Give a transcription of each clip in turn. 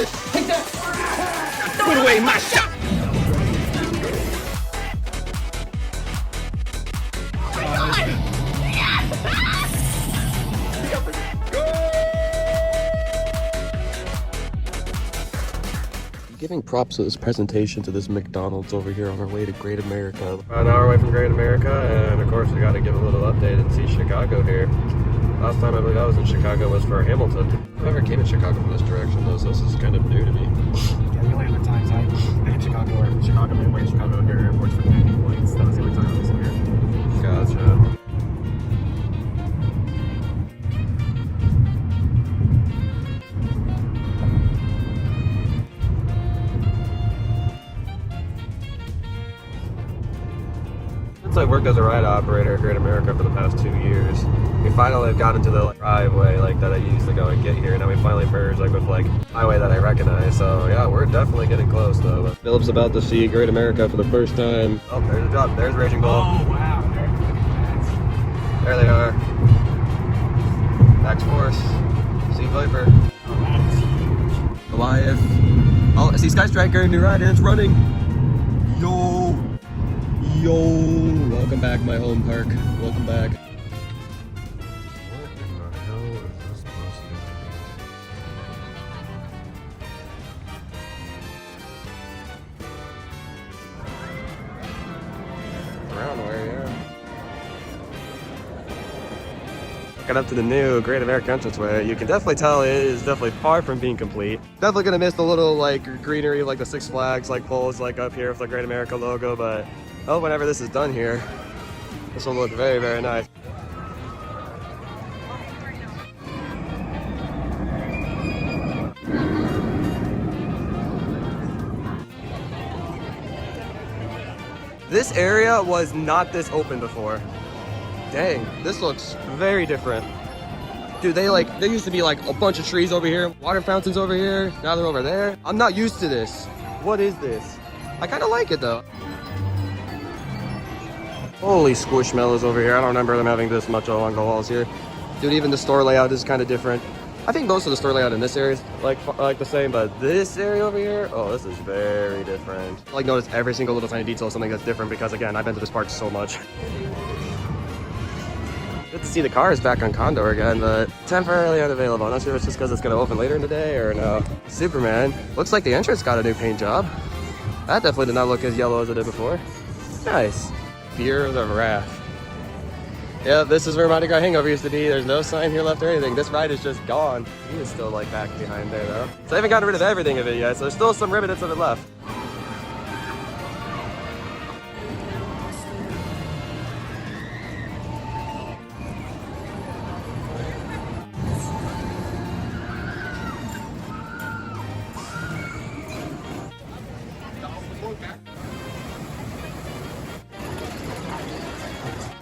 Take that! Put away my shot! Giving props to this presentation to this McDonald's over here on our way to Great America. About an hour away from Great America, and of course we got to give a little update and see Chicago here. Last time I believe I was in Chicago was for Hamilton. I never came in Chicago from this direction though, so this is kind of new to me. Yeah, the only other times I've been in Chicago or Chicago Midway, Chicago O'Hare airports for landing points. That was the only time I was here. Gotcha. I worked as a ride operator at Great America for the past 2 years. We finally have gotten to the driveway that I used to go and get here. Now we finally merged with highway that I recognize. So yeah, we're definitely getting close though. But Philip's about to see Great America for the first time. Oh, there's a drop. There's Raging Bull. Oh wow! There they are. X-Force. Sea Viper. Oh, that is huge. Goliath. Oh, I see Sky Striker. New ride and it's running. Yo. Yo, welcome back, my home park. Welcome back. What in the hell is this supposed to be? Around where, yeah. Got up to the new Great American entranceway. You can definitely tell it is definitely far from being complete. Definitely gonna miss the little greenery, the Six Flags poles up here with the Great America logo, but oh, whenever this is done here, this will look very, very nice. This area was not this open before. Dang, this looks very different. Dude, there used to be a bunch of trees over here, water fountains over here, now they're over there. I'm not used to this. What is this? I kind of like it though. Holy squishmallows over here. I don't remember them having this much along the walls here. Dude, even the store layout is kind of different. I think most of the store layout in this area is like the same, but this area over here, oh, this is very different. Notice every single little tiny detail is something that's different because again, I've been to this park so much. Good to see the cars back on Condor again, but temporarily unavailable. I'm not sure if it's just because it's going to open later in the day or no. Superman. Looks like the entrance got a new paint job. That definitely did not look as yellow as it did before. Nice. Fear of the Wrath. Yeah, this is where Mardi Gras Hangover used to be. There's no sign here left or anything. This ride is just gone. He is still back behind there though. So I haven't gotten rid of everything of it yet, so there's still some remnants of it left.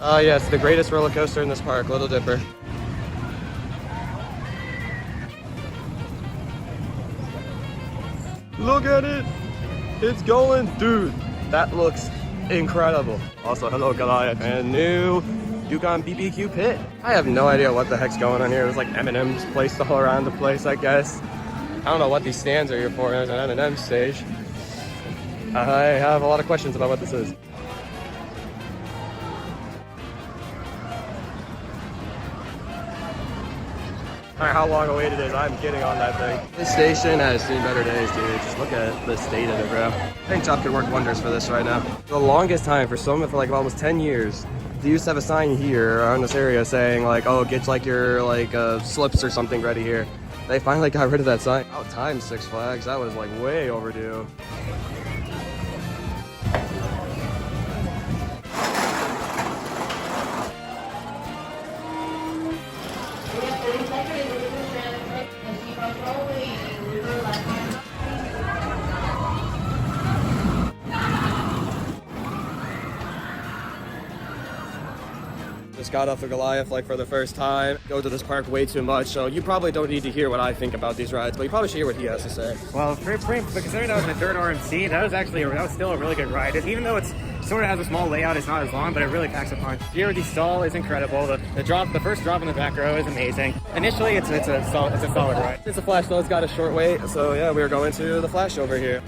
Oh yes, the greatest roller coaster in this park, Little Dipper. Look at it! It's going! Dude, that looks incredible. Also, hello Goliath. And new Yukon BBQ pit. I have no idea what the heck's going on here. There's M&M's placed all around the place, I guess. I don't know what these stands are here for. There's an M&M stage. I have a lot of questions about what this is. Alright, how long awaited it is, I'm getting on that thing. This station has seen better days, dude. Just look at the state of it, bro. Paint job could work wonders for this right now. The longest time, for almost 10 years, they used to have a sign here on this area saying oh, get your slips or something ready here. They finally got rid of that sign. About time, Six Flags. That was way overdue. Just got off of Goliath for the first time. Go to this park way too much, so you probably don't need to hear what I think about these rides, but you probably should hear what he has to say. Well, considering that was my third RMC, that was still a really good ride. Even though it's sort of has a small layout. It's not as long, but it really packs a punch. Here, the stall is incredible. The first drop in the back row is amazing. Initially, it's a solid ride. It's a Flash though, it's got a short wait, so yeah, we were going to the Flash over here.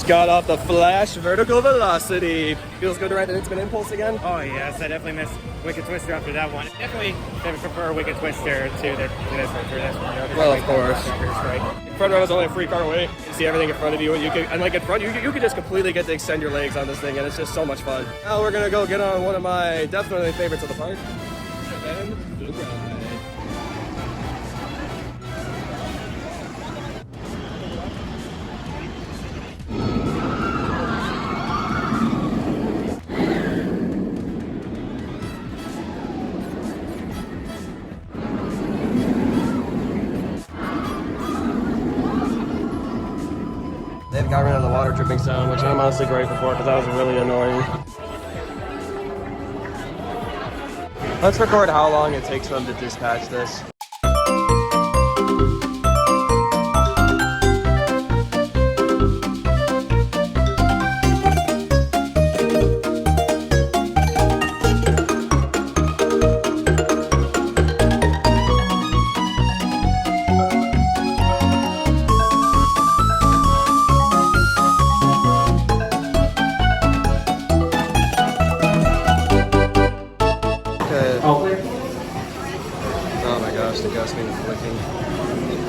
Got off the Flash vertical velocity. Feels good to ride the Instant Impulse again. Oh yes, I definitely missed Wicked Twister after that one. Definitely prefer Wicked Twister to this one. Well, of course. Right. Front row is only a free car away. You see everything in front of you, and like in front, you can just completely get to extend your legs on this thing, and it's just so much fun. Now we're gonna go get on one of my definitely favorites of the park, and then the ride. They've got rid of the water dripping sound, which I'm honestly grateful for because that was really annoying. Let's record how long it takes them to dispatch this.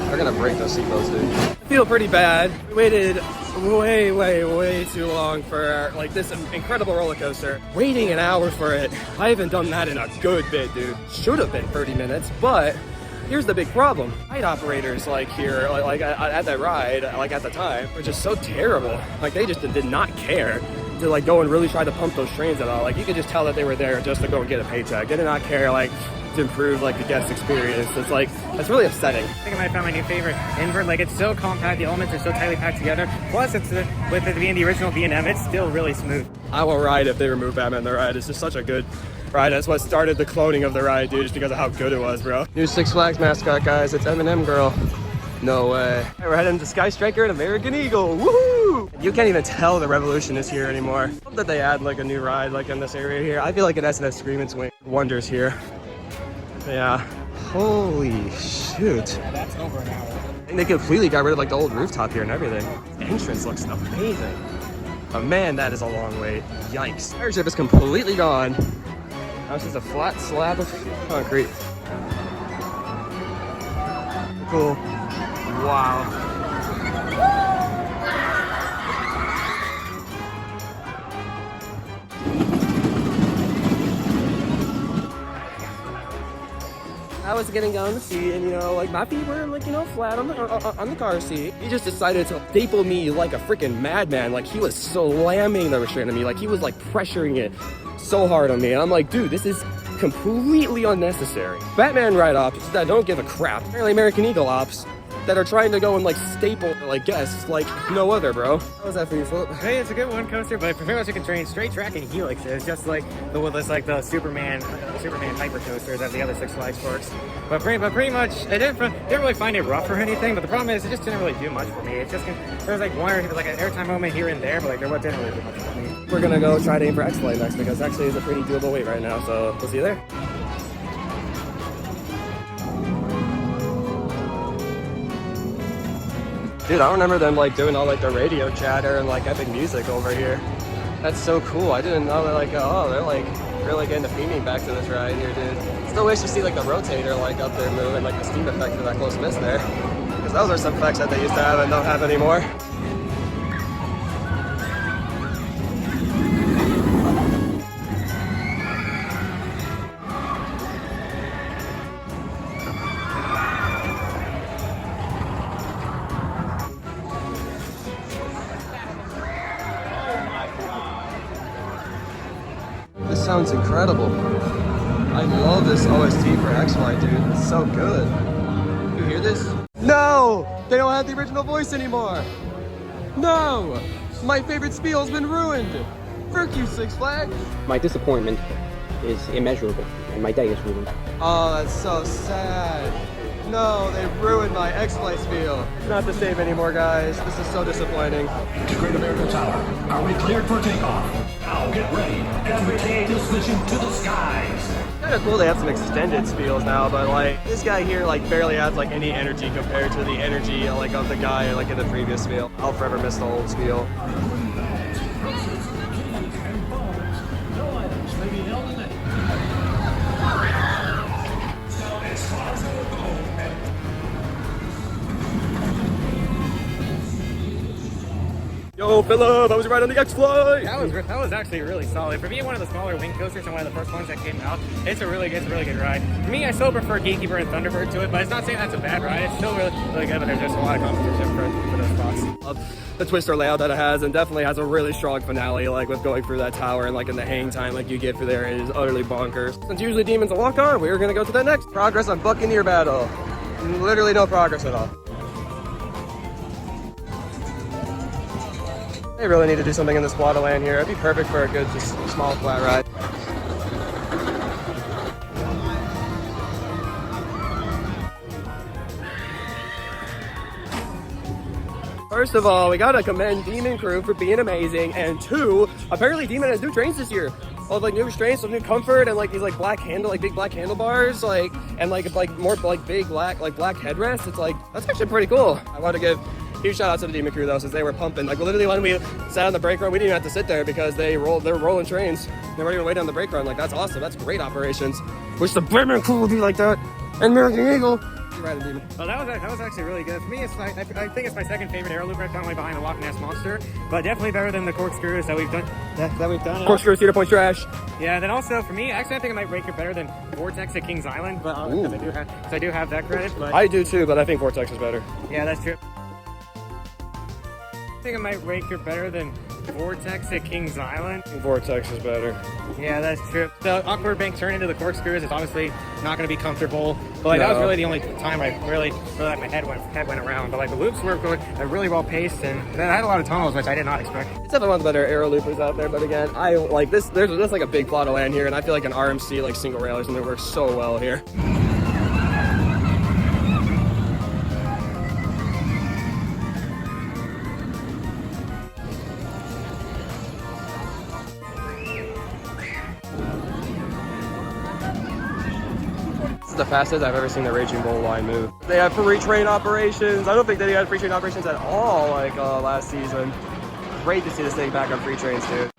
They're gonna break those seatbelts, dude. I feel pretty bad. We waited way too long for like this incredible roller coaster. Waiting an hour for it. I haven't done that in a good bit, dude. Should have been 30 minutes, but here's the big problem. Ride operators like here, like at that ride, like at the time, were just so terrible. Like they just did not care to like go and really try to pump those trains at all. Like you could just tell that they were there just to go and get a paycheck. They did not care like to improve like the guest experience. It's like, that's really upsetting. I think I might have found my new favorite. Invert, like it's so compact, the elements are so tightly packed together. Plus, with it being the original B&M, it's still really smooth. I will ride if they remove Batman the ride. It's just such a good ride. That's what started the cloning of the ride, dude, just because of how good it was, bro. New Six Flags mascot, guys. It's M&M Girl. No way. Hey, we're heading to Sky Striker and American Eagle. Woohoo! You can't even tell the Revolution is here anymore. I hope that they add like a new ride like in this area here. I feel like an S&S Scream and Swing wonders here. Yeah. Holy shoot. Yeah, that's over an hour. And they completely got rid of like the old rooftop here and everything. The entrance looks amazing. But man, that is a long wait. Yikes. Airship is completely gone. Now it's just a flat slab of concrete. Cool. Wow. I was getting on the seat, and you know, like my feet were like, you know, flat on the car seat. He just decided to staple me like a freaking madman. Like he was slamming the restraint on me, like he was like pressuring it so hard on me. And I'm like, dude, this is completely unnecessary. Batman ride ops that don't give a crap. Apparently American Eagle ops that are trying to go and like staple like guests like no other, bro. How was that for you, Flip? Hey, it's a good one coaster, but pretty much you can train straight track and helix. It's just like the Superman hyper coasters at the other Six Flags parks. But pretty much, I didn't really find it rough or anything. But the problem is, it just didn't really do much for me. It's just there was like one or like an airtime moment here and there, but like there didn't really do much for me. We're gonna go try to aim for X-Flight next because X-Flight is a pretty doable wait right now. So we'll see you there. Dude, I remember them like doing all like the radio chatter and like epic music over here. That's so cool. I didn't know that like, oh, they're like really getting the theming back to this ride here, dude. Still wish to see like the rotator like up there moving, like the steam effect for that close miss there. Because those are some effects that they used to have and don't have anymore. This sounds incredible. I love this OST for X-Flight, dude. It's so good. You hear this? No! They don't have the original voice anymore! No! My favorite spiel's been ruined. Frick you, Six Flags. My disappointment is immeasurable, and my day is ruined. Oh, that's so sad. No, they ruined my X-Flight spiel. It's not the same anymore, guys. This is so disappointing. To Great America Tower, are we cleared for takeoff? Now get ready as we take this mission to the skies. Kind of cool they have some extended spiels now, but like this guy here like barely adds like any energy compared to the energy like of the guy like in the previous spiel. I'll forever miss the old spiel. No items may be held in it. Yo, Philip, I was right on the X-Flight. That was actually really solid. For being one of the smaller wing coasters and one of the first ones that came out, it's a really good ride. For me, I still prefer Gatekeeper and Thunderbird to it, but it's not saying that's a bad ride. It's still really good, but there's just a lot of competition for those spots. Love the twister layout that it has, and definitely has a really strong finale, like with going through that tower and like in the hang time like you get through there is utterly bonkers. Since usually Demon's a walk on, we're gonna go to the next. Progress on Buccaneer Battle. Literally no progress at all. They really need to do something in this water land here. It'd be perfect for a good, just small flat ride. First of all, we gotta commend Demon Crew for being amazing, and two, apparently Demon has new trains this year. All like new restraints, some new comfort, and like these like big black handlebars, like and like more like big black headrests. It's like that's actually pretty cool. I want to give huge shout out to the Demon Crew though, since they were pumping. Like literally when we sat on the brake run, we didn't even have to sit there because they're rolling trains. They weren't even waiting on the brake run. Like that's awesome. That's great operations. Wish the Batman Crew would be like that. And American Eagle. You're right, Demon. Well, that was actually really good. For me, I think it's my second favorite air loop ride, only behind the Loch Ness Monster, but definitely better than the corkscrews that we've done. Corkscrew, Cedar Point trash. Yeah, and then also for me, actually I think I might rank it better than Vortex at Kings Island, but because I do have that credit. But I do too, but I think Vortex is better. yeah, that's true. I think I might rank her better than Vortex at Kings Island. Vortex is better. Yeah, that's true. The awkward bank turn into the corkscrews is obviously not going to be comfortable, but like, that was really the only time I really like my head went around. But like the loops were really well paced, and I had a lot of tunnels, which I did not expect. It's definitely one of the better aero loopers out there, but again, I like this. There's like a big plot of land here, and I feel like an RMC like single rail is going to work so well here. The fastest I've ever seen the Raging Bull line move. They have free train operations. I don't think they had free train operations at all like last season. Great to see this thing back on free trains, dude.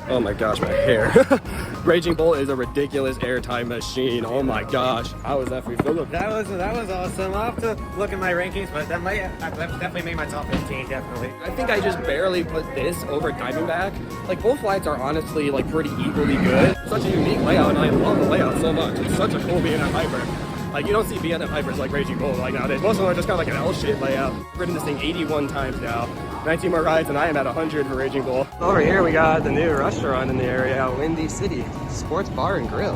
Oh my gosh, my hair. Raging Bull is a ridiculous airtime machine. Oh my gosh. How was that for you, Philip? That was awesome. I'll have to look at my rankings, but that definitely made my top 15, definitely. I think I just barely put this over Diamondback. Like both flights are honestly like pretty equally good. Such a unique layout, and I love the layout so much. It's such a cool B&M Hyper. Like you don't see B&M Hypers like Raging Bull like nowadays. Most of them are just kind of like an L-shaped layout. I've ridden this thing 81 times now. 19 more rides and I am at 100 for Raging Bull. Over here we got the new restaurant in the area, Windy City. Sports Bar and Grill.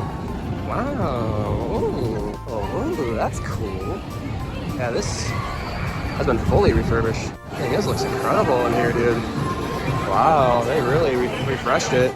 Wow. Oh, that's cool. Yeah, this has been fully refurbished. Dang, this looks incredible in here, dude. Wow, they really refreshed it.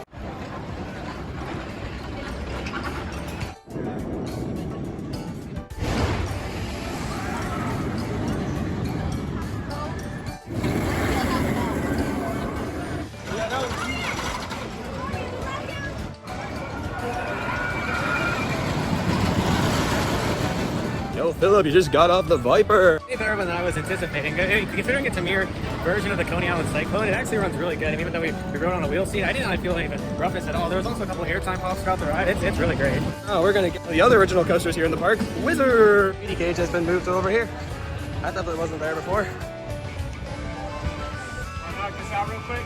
Philip, you just got off the Viper. Way better than I was anticipating. Considering it's a mere version of the Coney Island Cyclone, it actually runs really good. And even though we rode on a wheel seat, I didn't feel any roughness at all. There was also a couple of airtime hops throughout the ride. It's really great. Oh, we're gonna get the other original coasters here in the park. Wizard! Speedy cage has been moved to over here. I thought it wasn't there before. I'll knock this out real quick.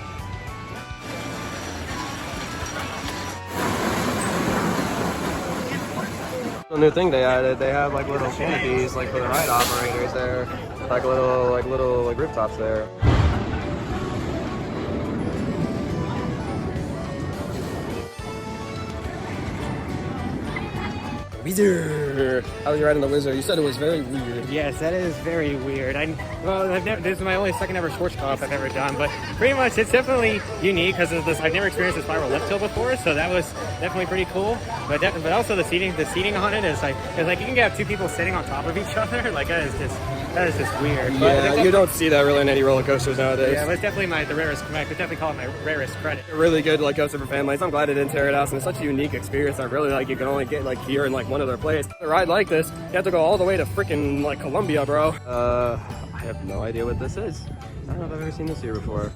The new thing they added, they have like little canopies like for the ride operators there. Like little rooftops there. Wizard! How was you riding the Wizard? You said it was very weird. Yes, that is very weird. This is my only second ever sports car I've ever done, but pretty much it's definitely unique because of this. I've never experienced a spiral lift hill before, so that was definitely pretty cool. But also the seating on it is like you can get 2 people sitting on top of each other. Like that is just weird. Yeah, you don't see that really in any roller coasters nowadays. Yeah, but it's definitely the rarest. I could definitely call it my rarest credit. Really good like coaster for families. I'm glad it didn't tear it out, and it's such a unique experience. I really like you can only get like here in like one other place. A ride like this, you have to go all the way to freaking like Colombia, bro. I have no idea what this is. I don't know if I've ever seen this here before.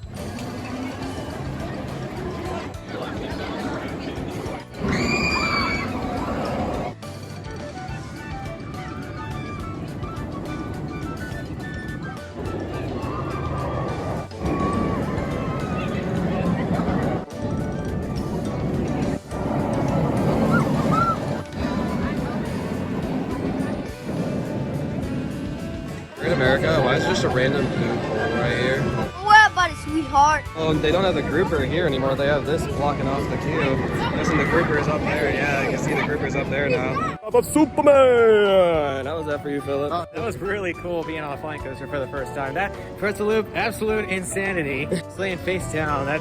In America, why is there just a random blue pole right here? What about it, sweetheart? Oh, they don't have the grouper here anymore. They have this blocking off the queue. Listen, the grouper is up there. Yeah, you can see the grouper's up there now. Of Superman! How was that for you, Philip? That was really cool being on a flying coaster for the first time. That pretzel loop, absolute insanity. Slaying face down. That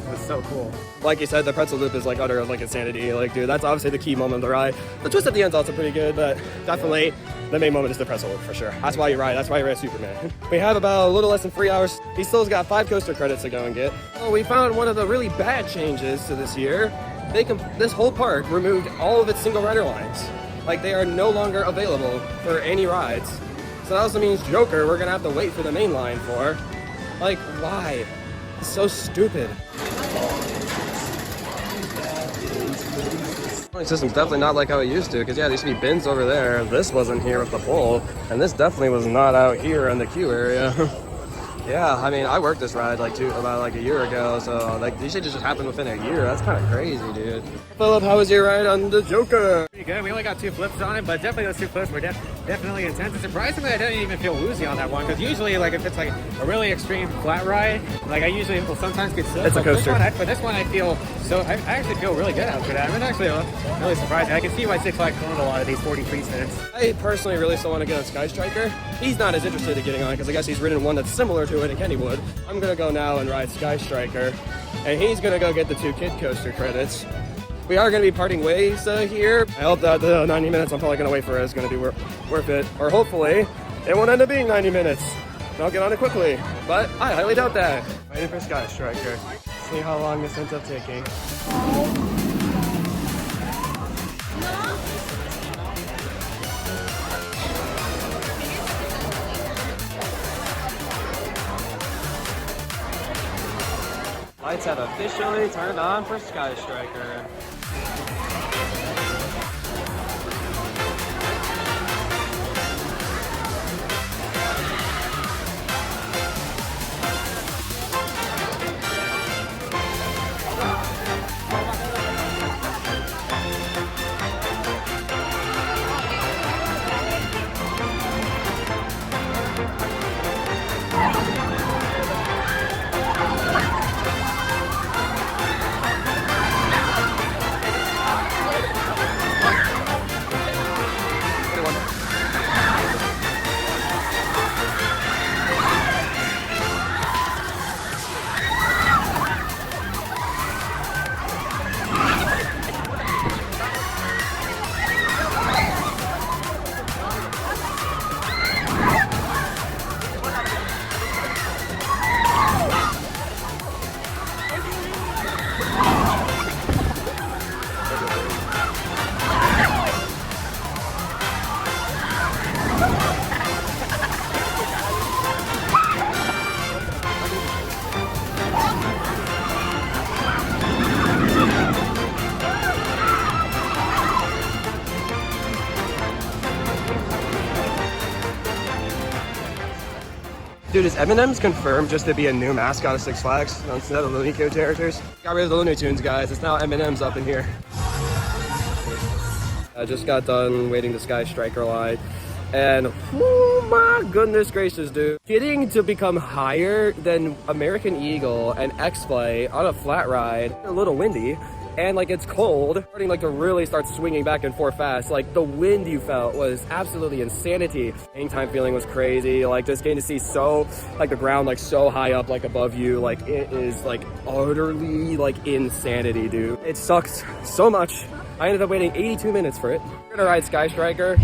was so cool. Like you said, the pretzel loop is like utter like insanity. Like, dude, that's obviously the key moment of the ride. The twist at the end's also pretty good, but definitely the main moment is the pretzel loop for sure. That's why you ride. That's why you ride Superman. We have about a little less than 3 hours. He still's got 5 coaster credits to go and get. Oh, we found one of the really bad changes to this year. This whole park removed all of its single rider lines. Like, they are no longer available for any rides. So that also means Joker, we're gonna have to wait for the main line for. Like, why? It's so stupid. The system's definitely not like how it used to, because yeah, there used to be bins over there. This wasn't here with the pole, and this definitely was not out here in the queue area. Yeah, I mean, I worked this ride about like a year ago, so like these things just happened within a year. That's kind of crazy, dude. Philip, how was your ride on the Joker? Pretty good. We only got 2 flips on it, but definitely those 2 flips were definitely intense. And surprisingly, I didn't even feel woozy on that one, because usually, like if it's like a really extreme flat ride, like I usually will sometimes get sick. It's a coaster. For this one, I feel so. I actually feel really good after that. I'm actually really surprised. I can see why Six Flags owned a lot of these 43 cents. I personally really still want to get on Sky Striker. He's not as interested in getting on because I guess he's ridden one that's similar to it in Kennywood. I'm gonna go now and ride Sky Striker, and he's gonna go get the 2 kid coaster credits. We are gonna be parting ways here. I hope that the 90 minutes I'm probably gonna wait for is gonna be worth it, or hopefully it won't end up being 90 minutes. And I'll get on it quickly, but I highly doubt that. Waiting for Sky Striker. See how long this ends up taking. Lights have officially turned on for Sky Striker. Dude, is M&M's confirmed just to be a new mascot of Six Flags instead of the Looney Tunes characters? Got rid of the Looney Tunes, guys. It's now M&M's up in here. I just got done waiting the Sky Striker line. And, oh my goodness gracious, dude. Getting to become higher than American Eagle and X-Play on a flat ride, a little windy, and like it's cold, starting like to really start swinging back and forth fast. Like the wind you felt was absolutely insanity. Hang time feeling was crazy. Like just getting to see so, like the ground like so high up like above you. Like it is like utterly like insanity, dude. It sucks so much. I ended up waiting 82 minutes for it. We're gonna ride Sky Striker.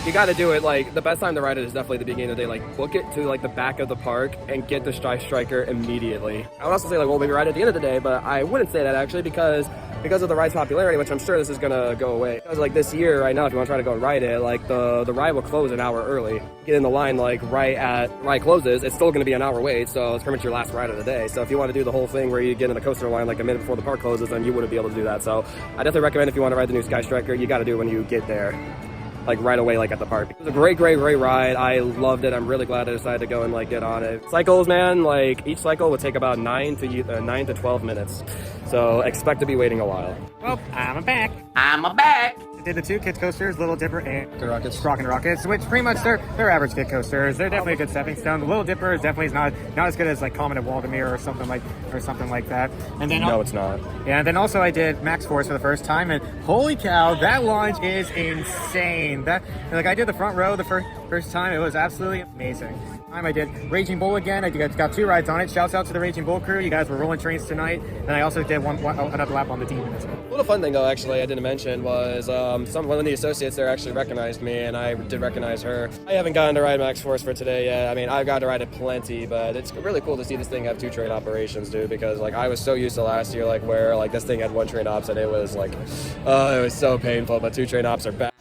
You got to do it, like, the best time to ride it is definitely the beginning of the day. Like, book it to, like, the back of the park and get the Sky Striker immediately. I would also say, like, well, maybe ride at the end of the day, but I wouldn't say that, actually, because of the ride's popularity, which I'm sure this is going to go away. Because, like, this year, right now, if you want to try to go and ride it, like, the ride will close an hour early. Get in the line, like, ride closes, it's still going to be an hour wait, so it's pretty much your last ride of the day. So if you want to do the whole thing where you get in the coaster line, like, a minute before the park closes, then you wouldn't be able to do that. So I definitely recommend if you want to ride the new Sky Striker, you got to do it when you get there. Like right away, like at the park. It was a great ride. I loved it. I'm really glad I decided to go and like get on it. Cycles, man, like each cycle would take about 9 to 12 minutes. So expect to be waiting a while. Well, I'm back. I did the two kid coasters, Little Dipper and Rockin' Rockets, which pretty much they're average kid coasters. They're definitely a good stepping stone. The Little Dipper is definitely not as good as like Comet at Waldemere or something like that. And then No, it's not. Yeah, and then also I did Max Force for the first time, and holy cow, that launch is insane. That like I did the front row the first time, it was absolutely amazing. I did Raging Bull again. I got 2 rides on it. Shouts out to the Raging Bull crew. You guys were rolling trains tonight. And I also did another lap on the Demon as well. A little fun thing though, actually, I didn't mention was one of the associates there actually recognized me, and I did recognize her. I haven't gotten to ride Max Force for today yet. I mean, I've got to ride it plenty, but it's really cool to see this thing have 2 train operations, dude. Because like I was so used to last year, like where like this thing had 1 train ops, and it was like, it was so painful. But 2 train ops are back.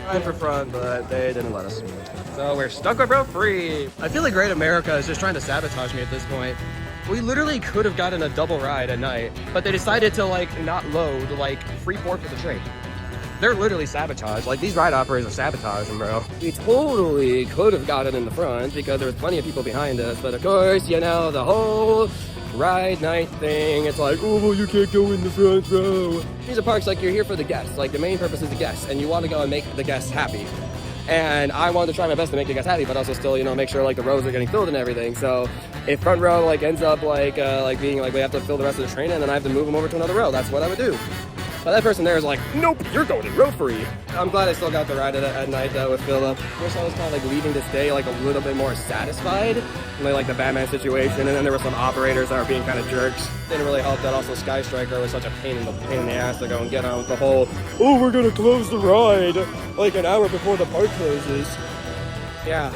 Trying for fun, but they didn't let us. So we're stuck with rope free. I feel like Great America is just trying to sabotage me at this point. We literally could have gotten a double ride at night, but they decided to like not load like free port for the train. They're literally sabotage. Like these ride operators are sabotaging, bro. We totally could have gotten in the front because there was plenty of people behind us, but of course, you know, the whole ride night thing, it's like, oh, well, you can't go in the front row. These are parks like you're here for the guests. Like the main purpose is the guests, and you want to go and make the guests happy. And I wanted to try my best to make the guests happy, but also still, you know, make sure like the rows are getting filled and everything. So if front row like ends up like being like we have to fill the rest of the train in, then I have to move them over to another row. That's what I would do. But that person there is like, nope, you're going in row free. I'm glad I still got to ride it at night though with Philip. Wish I was kind of like leaving this day like a little bit more satisfied. Like the Batman situation, and then there were some operators that were being kind of jerks. Didn't really help that also Sky Striker was such a pain in the ass to go and get on with the whole, oh, we're gonna close the ride like an hour before the park closes. Yeah.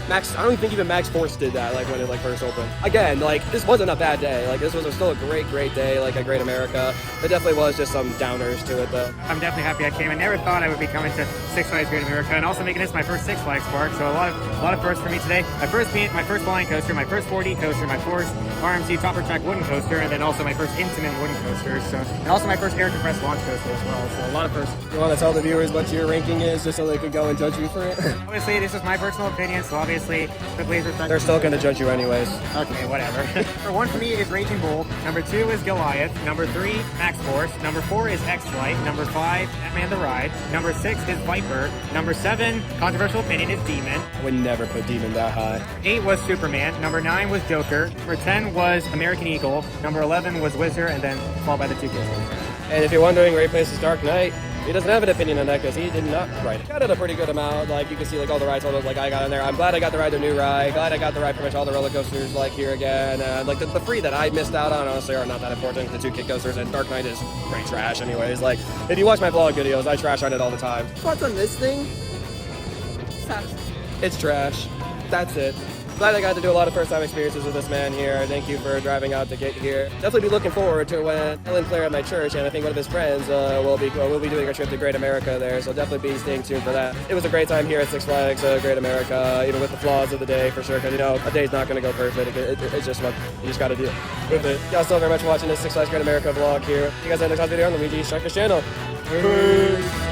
Max, I don't think even Max Force did that, like when it like first opened. Again, like this wasn't a bad day. Like this was still a great day, like a Great America. There definitely was just some downers to it though. I'm definitely happy I came. I never thought I would be coming to Six Flags Great America, and also making this my first Six Flags park. So a lot of firsts for me today. My first blind coaster, my first 4D coaster, my first RMC Topper Track wooden coaster, and then also my first intimate wooden coaster. So, and also my first air compressed launch coaster as well. So a lot of firsts. You want to tell the viewers what your ranking is, just so they could go and judge you for it? Obviously, this is my personal opinion. So obviously, they're still going to judge you anyways. Okay, whatever. Number 1 for me is Raging Bull. Number 2 is Goliath. Number 3, Max Force. Number 4 is X-Flight. Number 5, Batman the Ride. Number 6 is Viper. Number 7, controversial opinion, is Demon. I would never put Demon that high. 8 was Superman. Number 9 was Joker. Number 10 was American Eagle. Number 11 was Wizard, and then followed by the 2 kids. And if you're wondering where he places Dark Knight, he doesn't have an opinion on that because he did not ride it. Got it a pretty good amount. Like you can see like all the rides, all those like I got in there. I'm glad I got to ride the new ride. Glad I got to ride pretty much all the roller coasters like here again. Like the free that I missed out on honestly are not that important. The 2 kid coasters, and Dark Knight is pretty trash anyways. Like if you watch my vlog videos, I trash on it all the time. What's on this thing? It's trash. That's it. glad I got to do a lot of first-time experiences with this man here. Thank you for driving out to get here. Definitely be looking forward to when Ellen Claire at my church, and I think one of his friends will be doing a trip to Great America there, so definitely be staying tuned for that. It was a great time here at Six Flags Great America, even with the flaws of the day for sure, because a day's not going to go perfect. It's just what you just got to deal with it. Y'all still very much watching this Six Flags Great America vlog here. You guys in the next video on Luigi's Strikers channel. Peace.